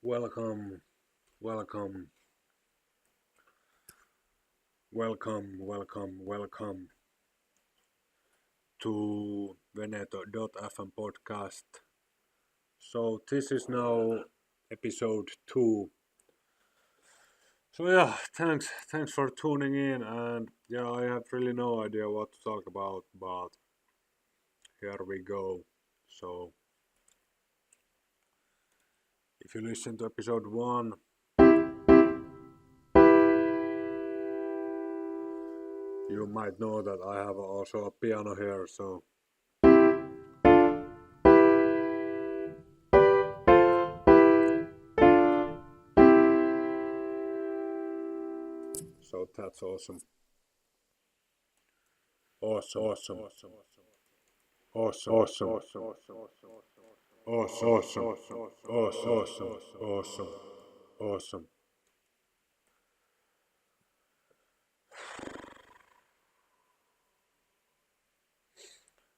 Welcome, welcome, welcome to Veneto.fm podcast. So this is now episode 2. So yeah, thanks for tuning in, and yeah, I have really no idea what to talk about, but here we go. So if you listen to episode 1, you might know that I have also a piano here, so that's awesome. Awesome.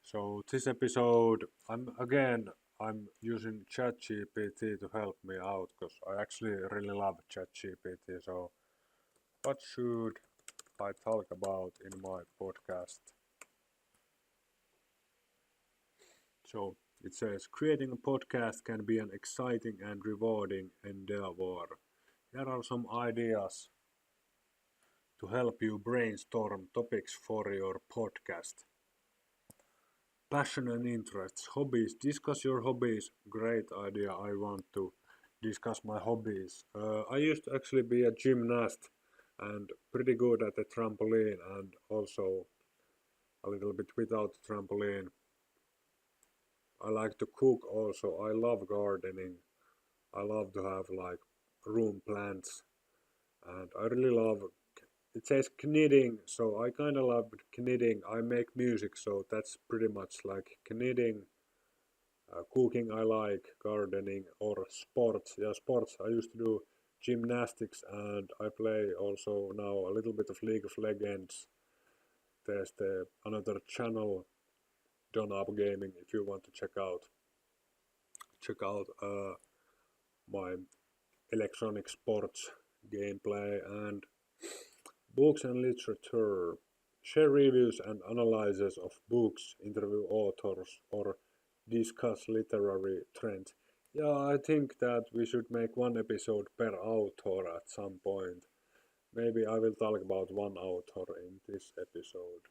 So this episode, I'm using ChatGPT to help me out because I actually really love ChatGPT. So what should I talk about in my podcast? So it says creating a podcast can be an exciting and rewarding endeavor. Here are some ideas to help you brainstorm topics for your podcast. Passion and interests, hobbies. Discuss your hobbies. Great idea. I want to discuss my hobbies. I used to actually be a gymnast and pretty good at the trampoline and also a little bit without the trampoline. I like to cook also. I love gardening. I love to have like room plants and I really love it says knitting, so I kind of love knitting. I make music, so that's pretty much like knitting. Cooking I like, gardening or sports. Yeah, sports. I used to do gymnastics and I play also now a little bit of League of Legends. There's the another channel, Don Up Gaming, if you want to check out my electronic sports gameplay and books and literature. Share reviews and analyses of books, interview authors, or discuss literary trends. Yeah, I think that we should make one episode per author at some point. Maybe I will talk about one author in this episode.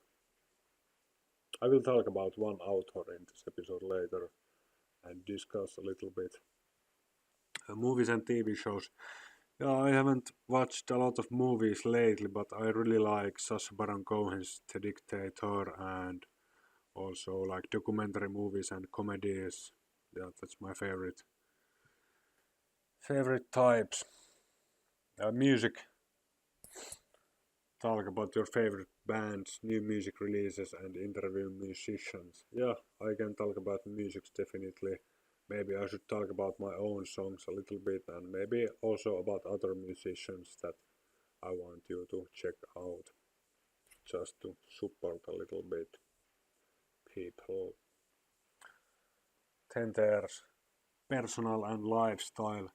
I will talk about one author in this episode later and discuss a little bit movies and TV shows. Yeah, I haven't watched a lot of movies lately, but I really like Sacha Baron Cohen's The Dictator and also like documentary movies and comedies. Yeah, that's my favorite types. Music. Talk about your favorite bands, new music releases, and interview musicians. Yeah, I can talk about music definitely. Maybe I should talk about my own songs a little bit and maybe also about other musicians that I want you to check out just to support a little bit people. Then there's personal and lifestyle.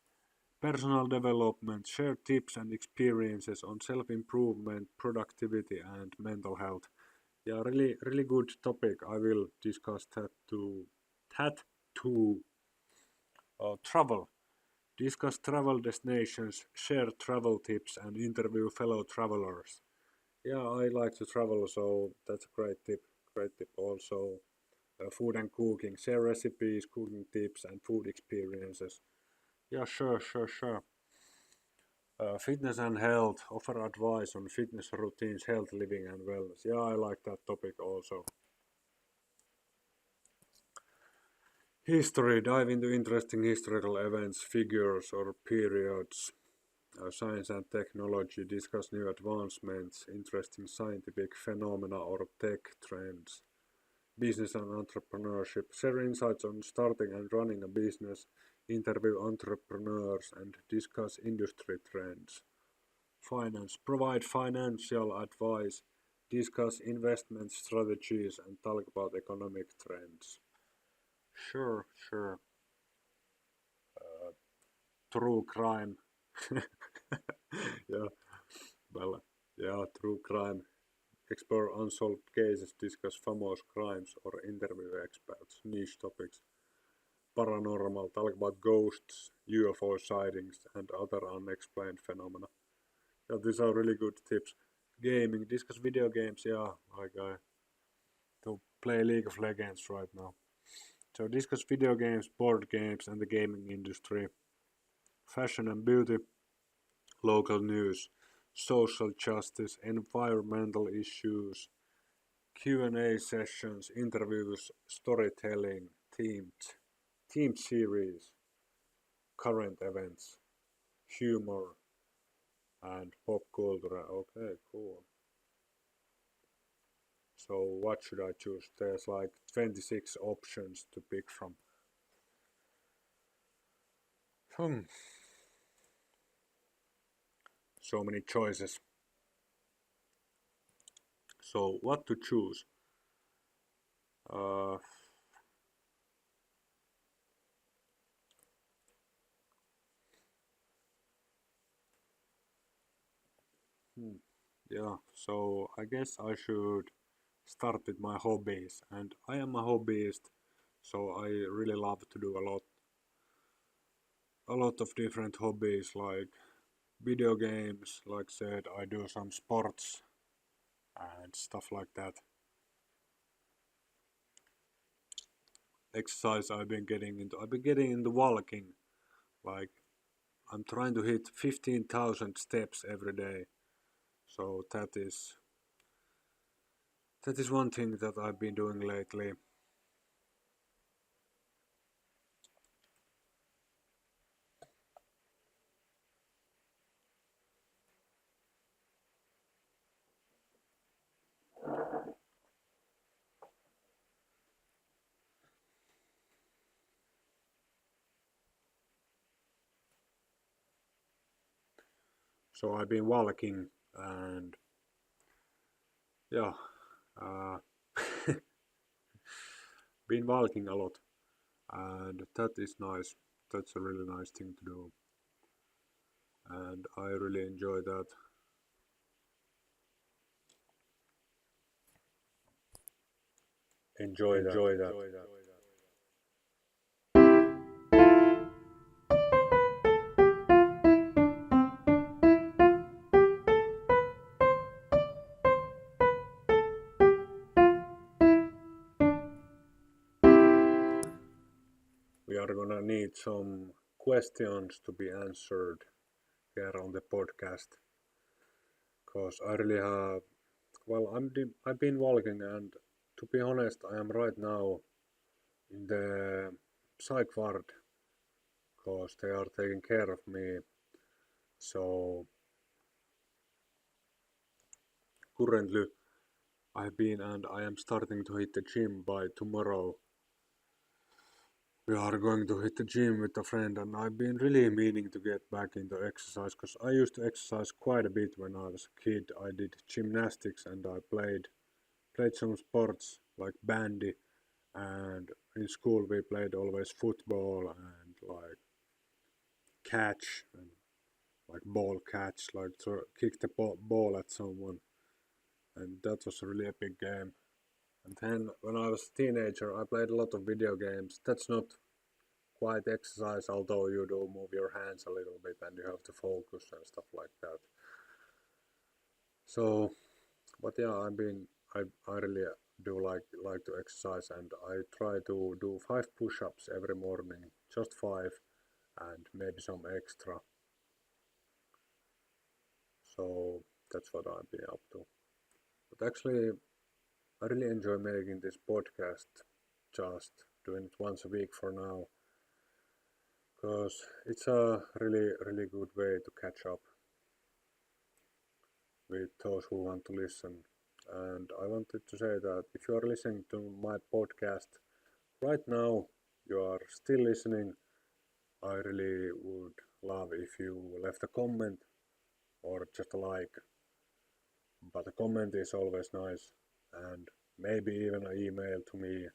Personal development, share tips and experiences on self-improvement, productivity and mental health. Yeah, really good topic. I will discuss that too. Travel. Discuss travel destinations, share travel tips and interview fellow travelers. Yeah, I like to travel, so that's a great tip. Great tip also. Food and cooking, share recipes, cooking tips and food experiences. Yeah, sure. Fitness and health, offer advice on fitness routines, health living and wellness. Yeah, I like that topic also. History, dive into interesting historical events, figures or periods. Science and technology, discuss new advancements, interesting scientific phenomena or tech trends. Business and entrepreneurship, share insights on starting and running a business, interview entrepreneurs and discuss industry trends. Finance, provide financial advice, discuss investment strategies and talk about economic trends. Sure. true crime. Yeah, well, yeah, true crime. Explore unsolved cases, discuss famous crimes, or interview experts. Niche topics. Paranormal, talk about ghosts, UFO sightings, and other unexplained phenomena. Yeah, these are really good tips. Gaming, discuss video games. Yeah, like I to play League of Legends right now. So discuss video games, board games, and the gaming industry. Fashion and beauty, local news, social justice, environmental issues, Q&A sessions, interviews, storytelling, team series, current events, humor, and pop culture. Okay, cool. So what should I choose? There's like 26 options to pick from. Hmm. So many choices. So what to choose? Uh, yeah, so I guess I should start with my hobbies. And I am a hobbyist, so I really love to do a lot of different hobbies like video games, like said, I do some sports and stuff like that. Exercise I've been getting into walking. Like I'm trying to hit 15,000 steps every day. So that is one thing that I've been doing lately. So I've been walking and yeah, uh, been walking a lot, and that is nice. That's a really nice thing to do, and I really enjoy that. Enjoy that. Enjoy that. We are gonna need some questions to be answered here on the podcast, cause I really have. Well, I've been walking, and to be honest, I am right now in the psych ward, cause they are taking care of me. So currently, I've been and I am starting to hit the gym by tomorrow. We are going to hit the gym with a friend, and I've been really meaning to get back into exercise because I used to exercise quite a bit when I was a kid. I did gymnastics and I played some sports like bandy, and in school we played always football and like catch and like ball catch, like to kick the ball at someone, and that was a really epic game. And then when I was a teenager, I played a lot of video games. That's not quite exercise, although you do move your hands a little bit and you have to focus and stuff like that. So, but yeah, I really do like to exercise, and I try to do 5 push-ups every morning, just 5, and maybe some extra. So that's what I've been up to. But actually, I really enjoy making this podcast, just doing it once a week for now, because it's a really good way to catch up with those who want to listen. And I wanted to say that if you are listening to my podcast right now, you are still listening, I really would love if you left a comment or just a like. But a comment is always nice, and maybe even an email to me,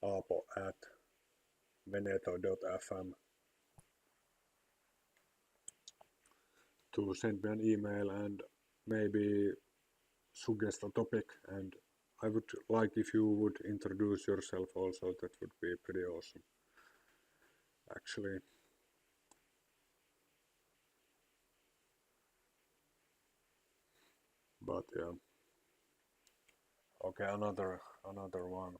apo at veneto.fm. to send me an email and maybe suggest a topic, and I would like if you would introduce yourself also. That would be pretty awesome actually. But yeah, okay, another one.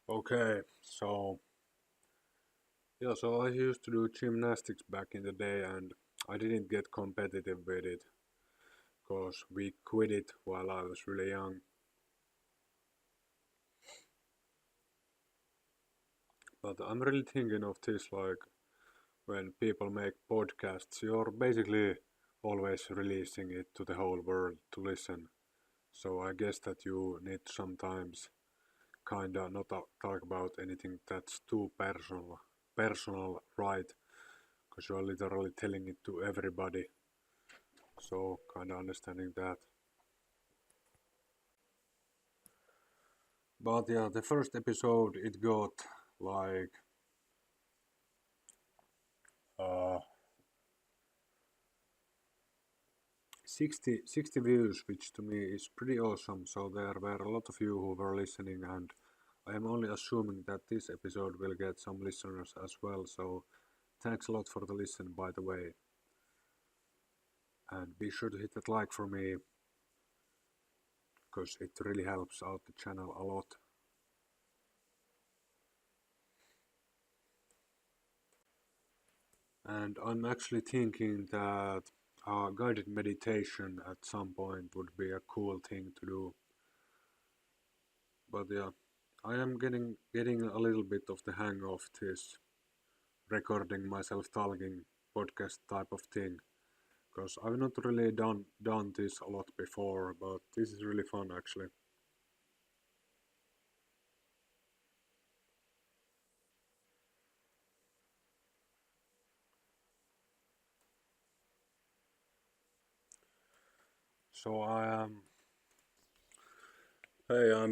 Okay, so yeah, so I used to do gymnastics back in the day, and I didn't get competitive with it because we quit it while I was really young. But I'm really thinking of this, like when people make podcasts, you're basically always releasing it to the whole world to listen. So I guess that you need sometimes kinda not talk about anything that's too personal, right? Because you're literally telling it to everybody. So kinda understanding that. But yeah, the first episode it got like uh 60 views, which to me is pretty awesome. So there were a lot of you who were listening, and I am only assuming that this episode will get some listeners as well. So thanks a lot for the listen, by the way. And be sure to hit that like for me, because it really helps out the channel a lot. And I'm actually thinking that guided meditation at some point would be a cool thing to do. But yeah, I am getting a little bit of the hang of this recording myself talking podcast type of thing, because I've not really done this a lot before, but this is really fun actually. So I'm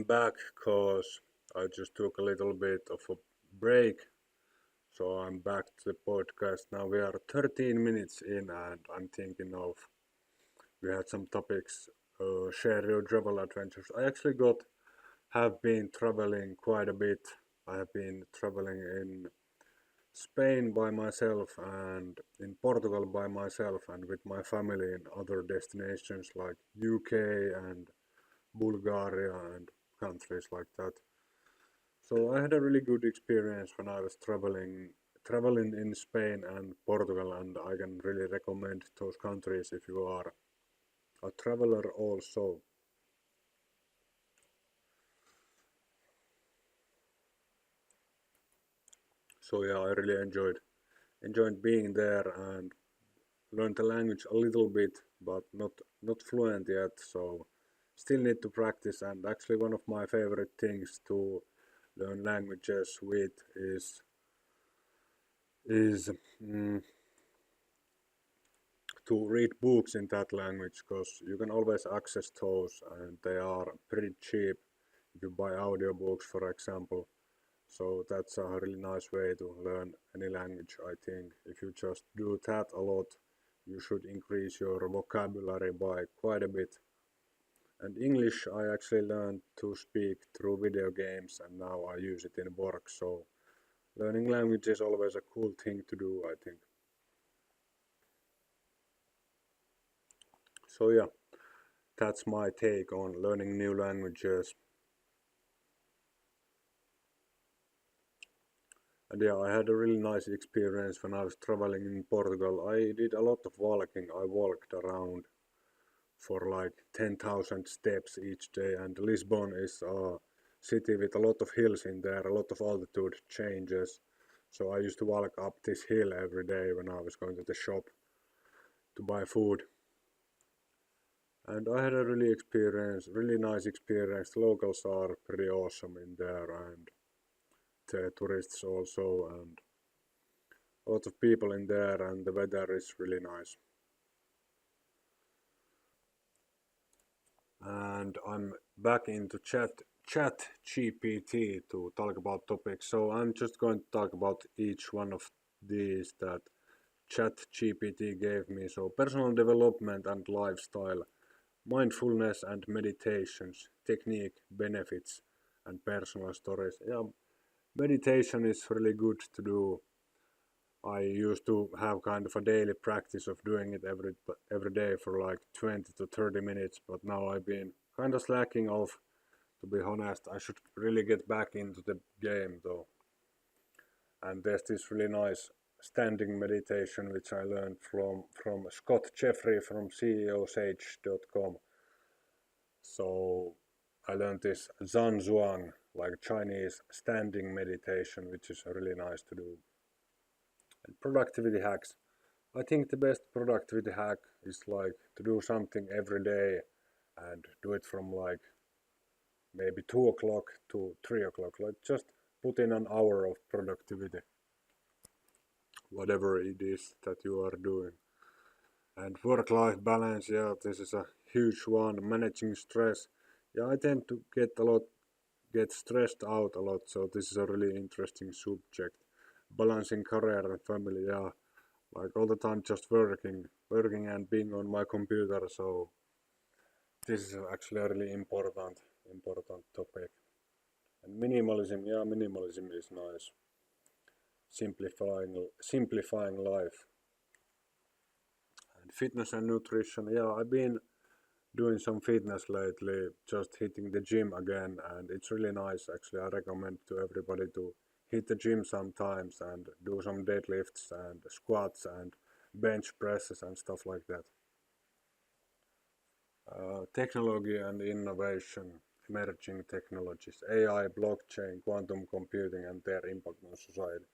back cause I just took a little bit of a break. So I'm back to the podcast now. We are 13 minutes in, and I'm thinking of we had some topics. Share your travel adventures. I actually have been traveling quite a bit. I have been traveling in Spain by myself and in Portugal by myself and with my family in other destinations like UK and Bulgaria and countries like that. So I had a really good experience when I was traveling in Spain and Portugal, and I can really recommend those countries if you are a traveler also. So yeah, I really enjoyed being there and learned the language a little bit, but not fluent yet. So still need to practice. And actually, one of my favorite things to learn languages with is mm, to read books in that language, because you can always access those and they are pretty cheap if you buy audiobooks, for example. So that's a really nice way to learn any language, I think. If you just do that a lot, you should increase your vocabulary by quite a bit. And English, I actually learned to speak through video games, and now I use it in work. So learning language is always a cool thing to do, I think. So yeah, that's my take on learning new languages. And yeah, I had a really nice experience when I was traveling in Portugal. I did a lot of walking. I walked around for like 10,000 steps each day, and Lisbon is a city with a lot of hills in there, a lot of altitude changes. So I used to walk up this hill every day when I was going to the shop to buy food. And I had a really nice experience. The locals are pretty awesome in there, and the tourists also, and a lot of people in there, and the weather is really nice. And I'm back into chat GPT to talk about topics. So I'm just going to talk about each one of these that chat GPT gave me. So personal development and lifestyle, mindfulness and meditations, technique, benefits, and personal stories. Yeah, meditation is really good to do. I used to have kind of a daily practice of doing it every day for like 20 to 30 minutes, but now I've been kind of slacking off. To be honest, I should really get back into the game though. And there's this really nice standing meditation which I learned from Scott Jeffrey from CEOsage.com. So I learned this Zhan Zhuang, like Chinese standing meditation, which is really nice to do. And productivity hacks. I think the best productivity hack is like to do something every day and do it from like maybe 2 o'clock to 3 o'clock. Like just put in an hour of productivity, whatever it is that you are doing. And work-life balance, yeah, this is a huge one. Managing stress, yeah, I tend to get stressed out a lot, so this is a really interesting subject. Balancing career and family, yeah, like all the time just working and being on my computer, so this is actually a really important topic. And minimalism, yeah, minimalism is nice. Simplifying life. And fitness and nutrition, yeah, I've been doing some fitness lately, just hitting the gym again, and it's really nice. Actually, I recommend to everybody to hit the gym sometimes and do some deadlifts and squats and bench presses and stuff like that. Technology and innovation, emerging technologies, AI, blockchain, quantum computing, and their impact on society.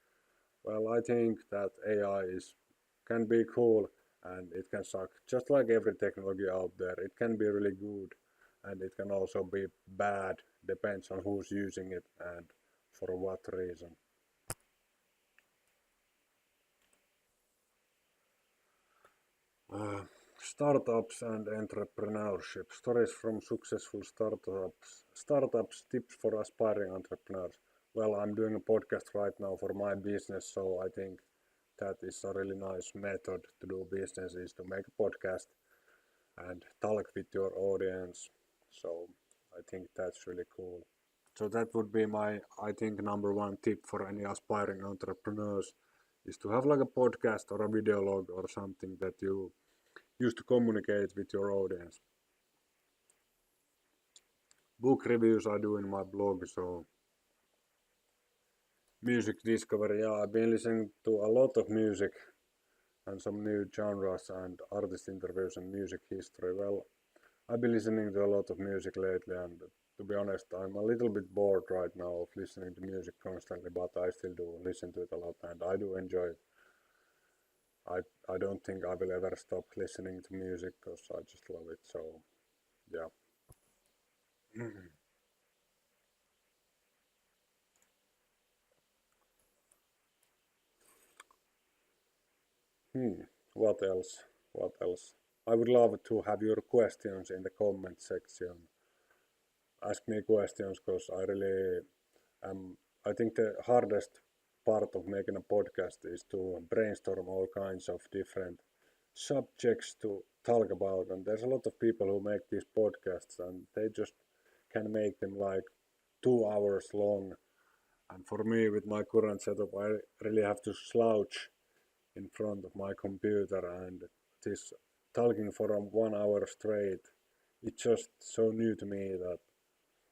Well, I think that AI can be cool and it can suck. Just like every technology out there, it can be really good and it can also be bad, depends on who's using it and for what reason. Uh, Startups and entrepreneurship. Stories from successful startups. Startups tips for aspiring entrepreneurs. Well, I'm doing a podcast right now for my business, so I think that is a really nice method to do business is to make a podcast and talk with your audience. So I think that's really cool. So that would be my, I think, number one tip for any aspiring entrepreneurs is to have like a podcast or a video log or something that you use to communicate with your audience. Book reviews I do in my blog, so music discovery, yeah, I've been listening to a lot of music and some new genres and artist interviews and music history. Well, I've been listening to a lot of music lately, and to be honest, I'm a little bit bored right now of listening to music constantly, but I still do listen to it a lot, and I do enjoy it. I don't think I will ever stop listening to music because I just love it. So yeah. Hmm. What else? What else? I would love to have your questions in the comment section. Ask me questions because I really am. I think the hardest part of making a podcast is to brainstorm all kinds of different subjects to talk about. And there's a lot of people who make these podcasts and they just can make them like 2 hours long. And for me, with my current setup, I really have to slouch in front of my computer and this talking for 1 hour straight. It's just so new to me that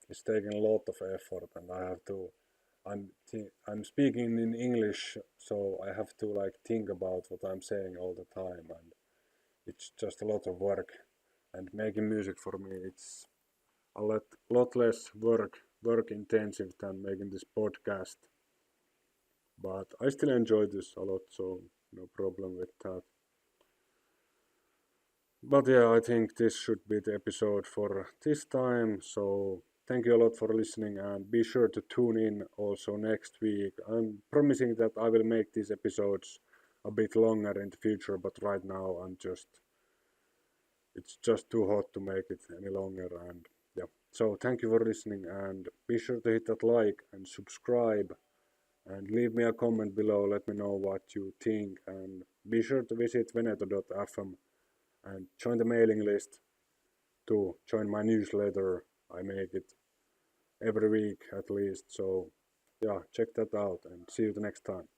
it's taking a lot of effort, and I have to. I'm speaking in English, so I have to like think about what I'm saying all the time, and it's just a lot of work. And making music for me, it's lot less work intensive than making this podcast. But I still enjoy this a lot, so no problem with that. But yeah, I think this should be the episode for this time. So thank you a lot for listening and be sure to tune in also next week. I'm promising that I will make these episodes a bit longer in the future, but right now it's just too hot to make it any longer. And yeah, so thank you for listening and be sure to hit that like and subscribe and leave me a comment below. Let me know what you think and be sure to visit veneto.fm and join the mailing list to join my newsletter. I make it every week at least. So yeah, check that out and see you the next time.